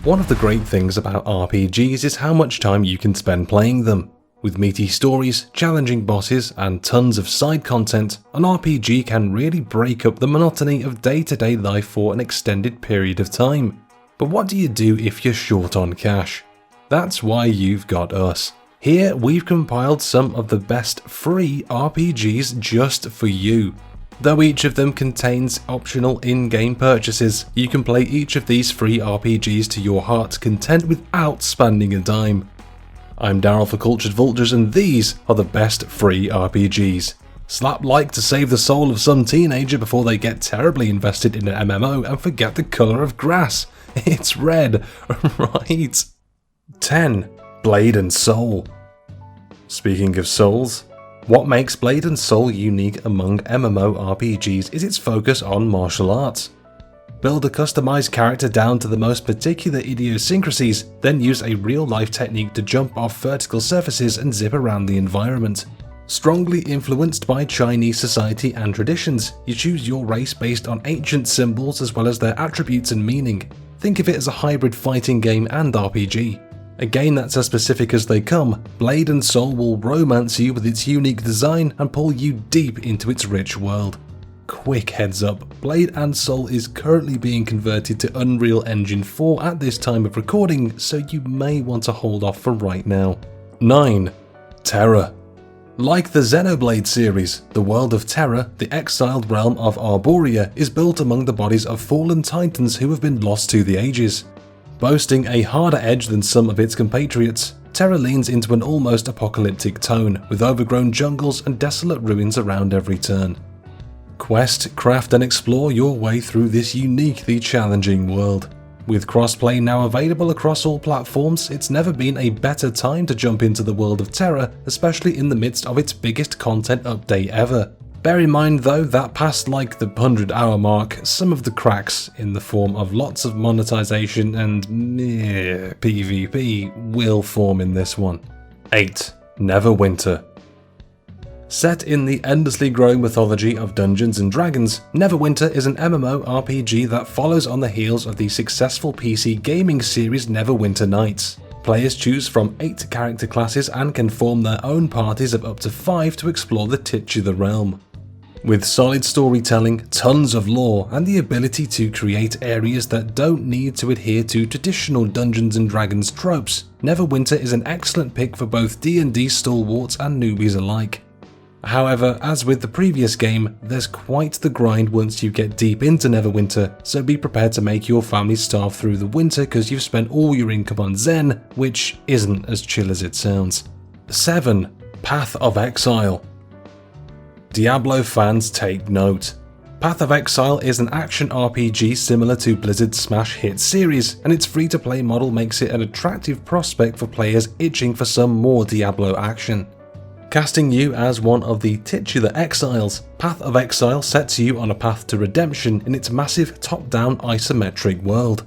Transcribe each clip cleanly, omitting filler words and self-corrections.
One of the great things about RPGs is how much time you can spend playing them. With meaty stories, challenging bosses, and tons of side content, an RPG can really break up the monotony of day-to-day life for an extended period of time. But what do you do if you're short on cash? That's why you've got us. Here we've compiled some of the best free RPGs just for you. Though each of them contains optional in-game purchases, you can play each of these free RPGs to your heart's content without spending a dime. I'm Daryl for Cultured Vultures, and these are the best free RPGs. Slap like to save the soul of some teenager before they get terribly invested in an MMO and forget the colour of grass. It's red, right? 10. Blade and Soul. Speaking of souls, what makes Blade and Soul unique among MMORPGs is its focus on martial arts. Build a customized character down to the most particular idiosyncrasies, then use a real-life technique to jump off vertical surfaces and zip around the environment. Strongly influenced by Chinese society and traditions, you choose your race based on ancient symbols as well as their attributes and meaning. Think of it as a hybrid fighting game and RPG. A game that's as specific as they come, Blade and Soul will romance you with its unique design and pull you deep into its rich world. Quick heads up, Blade and Soul is currently being converted to Unreal Engine 4 at this time of recording, so you may want to hold off for right now. 9. Tera. Like the Xenoblade series, the world of Tera, the exiled realm of Arborea, is built among the bodies of fallen titans who have been lost to the ages. Boasting a harder edge than some of its compatriots, Tera leans into an almost apocalyptic tone, with overgrown jungles and desolate ruins around every turn. Quest, craft and explore your way through this uniquely challenging world. With crossplay now available across all platforms, it's never been a better time to jump into the world of Tera, especially in the midst of its biggest content update ever. Bear in mind though that past like the 100-hour mark, some of the cracks in the form of lots of monetization and PvP will form in this one. 8. Neverwinter. Set in the endlessly growing mythology of Dungeons & Dragons, Neverwinter is an MMORPG that follows on the heels of the successful PC gaming series Neverwinter Nights. Players choose from 8 character classes and can form their own parties of up to 5 to explore the titular realm. With solid storytelling, tons of lore, and the ability to create areas that don't need to adhere to traditional Dungeons & Dragons tropes, Neverwinter is an excellent pick for both D&D stalwarts and newbies alike. However, as with the previous game, there's quite the grind once you get deep into Neverwinter, so be prepared to make your family starve through the winter because you've spent all your income on Zen, which isn't as chill as it sounds. 7. Path of Exile. Diablo fans take note. Path of Exile is an action RPG similar to Blizzard's smash hit series, and its free-to-play model makes it an attractive prospect for players itching for some more Diablo action. Casting you as one of the titular exiles, Path of Exile sets you on a path to redemption in its massive top-down isometric world.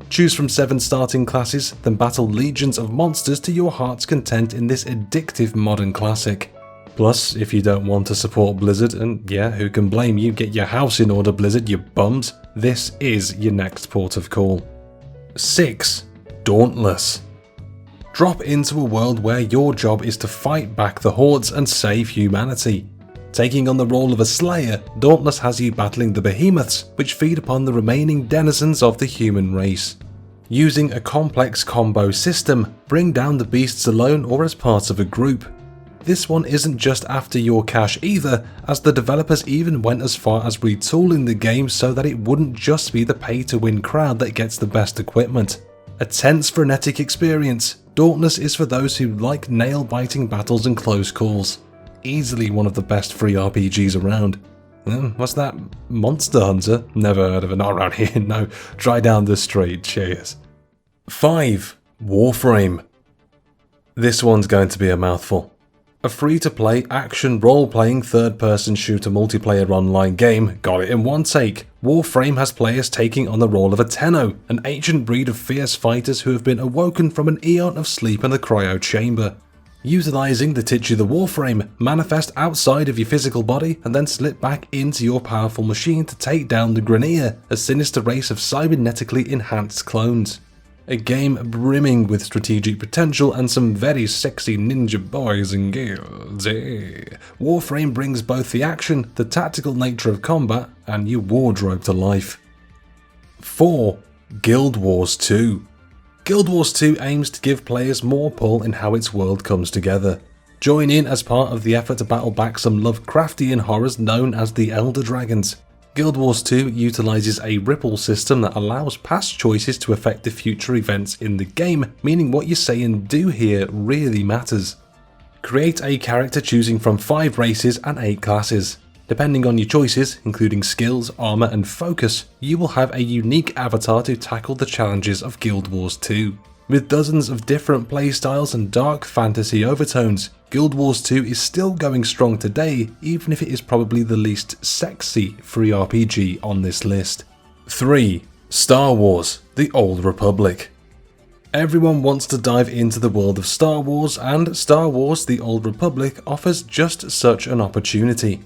Choose from 7 starting classes, then battle legions of monsters to your heart's content in this addictive modern classic. Plus, if you don't want to support Blizzard, and yeah, who can blame you, get your house in order Blizzard, you bums, this is your next port of call. 6. Dauntless. Drop into a world where your job is to fight back the hordes and save humanity. Taking on the role of a slayer, Dauntless has you battling the behemoths, which feed upon the remaining denizens of the human race. Using a complex combo system, bring down the beasts alone or as part of a group. This one isn't just after your cash either, as the developers even went as far as retooling the game so that it wouldn't just be the pay-to-win crowd that gets the best equipment. A tense, frenetic experience, Dauntless is for those who like nail-biting battles and close calls. Easily one of the best free RPGs around. What's that? Monster Hunter? Never heard of it, not around here, no. Try down the street, cheers. 5. Warframe. This one's going to be a mouthful. A free-to-play action role-playing third-person shooter multiplayer online game, got it in one take. Warframe has players taking on the role of a Tenno, an ancient breed of fierce fighters who have been awoken from an eon of sleep in the cryo chamber. Utilizing the titular Warframe, manifest outside of your physical body and then slip back into your powerful machine to take down the Grineer, a sinister race of cybernetically enhanced clones. A game brimming with strategic potential and some very sexy ninja boys and girls. Warframe brings both the action, the tactical nature of combat, and your wardrobe to life. 4. Guild Wars 2. Guild Wars 2 aims to give players more pull in how its world comes together. Join in as part of the effort to battle back some Lovecraftian horrors known as the Elder Dragons. Guild Wars 2 utilizes a ripple system that allows past choices to affect the future events in the game, meaning what you say and do here really matters. Create a character choosing from 5 races and 8 classes. Depending on your choices, including skills, armor and focus, you will have a unique avatar to tackle the challenges of Guild Wars 2. With dozens of different playstyles and dark fantasy overtones, Guild Wars 2 is still going strong today, even if it is probably the least sexy free RPG on this list. 3. Star Wars: The Old Republic. Everyone wants to dive into the world of Star Wars, and Star Wars: The Old Republic offers just such an opportunity.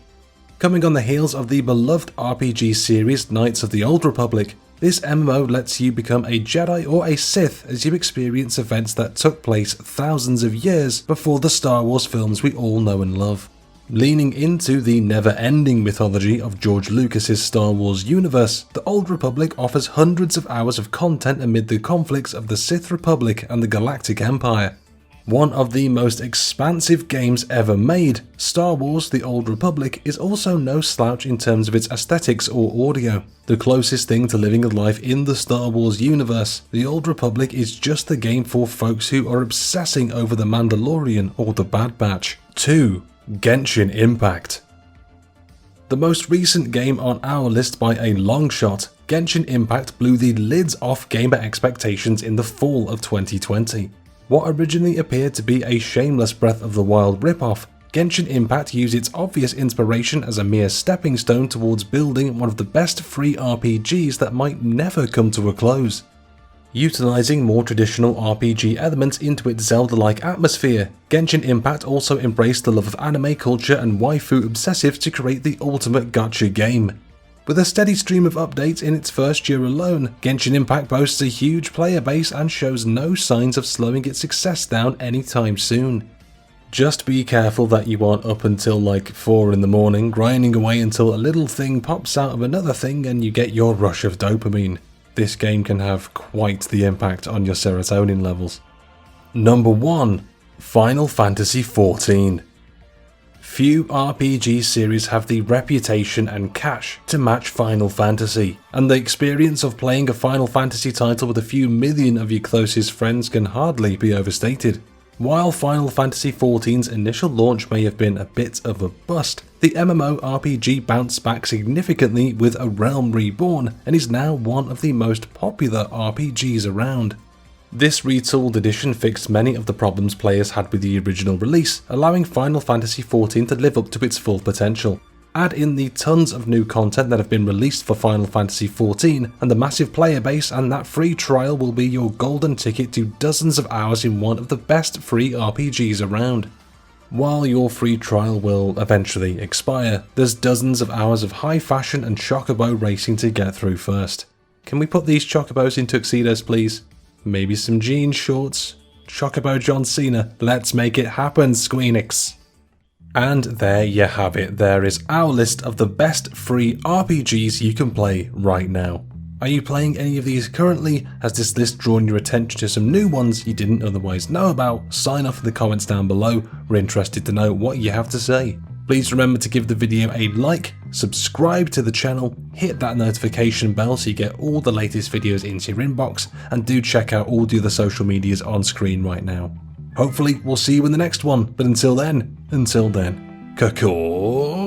Coming on the heels of the beloved RPG series Knights of the Old Republic, this MMO lets you become a Jedi or a Sith as you experience events that took place thousands of years before the Star Wars films we all know and love. Leaning into the never-ending mythology of George Lucas's Star Wars universe, the Old Republic offers hundreds of hours of content amid the conflicts of the Sith Republic and the Galactic Empire. One of the most expansive games ever made, Star Wars: The Old Republic is also no slouch in terms of its aesthetics or audio. The closest thing to living a life in the Star Wars universe, The Old Republic is just the game for folks who are obsessing over the Mandalorian or the Bad Batch. 2. Genshin Impact. The most recent game on our list by a long shot, Genshin Impact blew the lids off gamer expectations in the fall of 2020. What originally appeared to be a shameless Breath of the Wild ripoff, Genshin Impact used its obvious inspiration as a mere stepping stone towards building one of the best free RPGs that might never come to a close. Utilizing more traditional RPG elements into its Zelda-like atmosphere, Genshin Impact also embraced the love of anime culture and waifu obsessives to create the ultimate gacha game. With a steady stream of updates in its first year alone, Genshin Impact boasts a huge player base and shows no signs of slowing its success down anytime soon. Just be careful that you aren't up until like 4 in the morning, grinding away until a little thing pops out of another thing and you get your rush of dopamine. This game can have quite the impact on your serotonin levels. Number 1. Final Fantasy XIV. Few RPG series have the reputation and cash to match Final Fantasy, and the experience of playing a Final Fantasy title with a few million of your closest friends can hardly be overstated. While Final Fantasy XIV's initial launch may have been a bit of a bust, the MMORPG bounced back significantly with A Realm Reborn and is now one of the most popular RPGs around. This retooled edition fixed many of the problems players had with the original release, allowing Final Fantasy XIV to live up to its full potential. Add in the tons of new content that have been released for Final Fantasy XIV and the massive player base, and that free trial will be your golden ticket to dozens of hours in one of the best free RPGs around. While your free trial will eventually expire, there's dozens of hours of high fashion and chocobo racing to get through first. Can we put these chocobos in tuxedos please? Maybe some jean shorts? Chocobo John Cena, let's make it happen, Squeenix! And there you have it, there is our list of the best free RPGs you can play right now. Are you playing any of these currently? Has this list drawn your attention to some new ones you didn't otherwise know about? Sign off in the comments down below, we're interested to know what you have to say. Please remember to give the video a like, subscribe to the channel, hit that notification bell so you get all the latest videos into your inbox, and do check out all the other social medias on screen right now. Hopefully we'll see you in the next one, but until then, caw.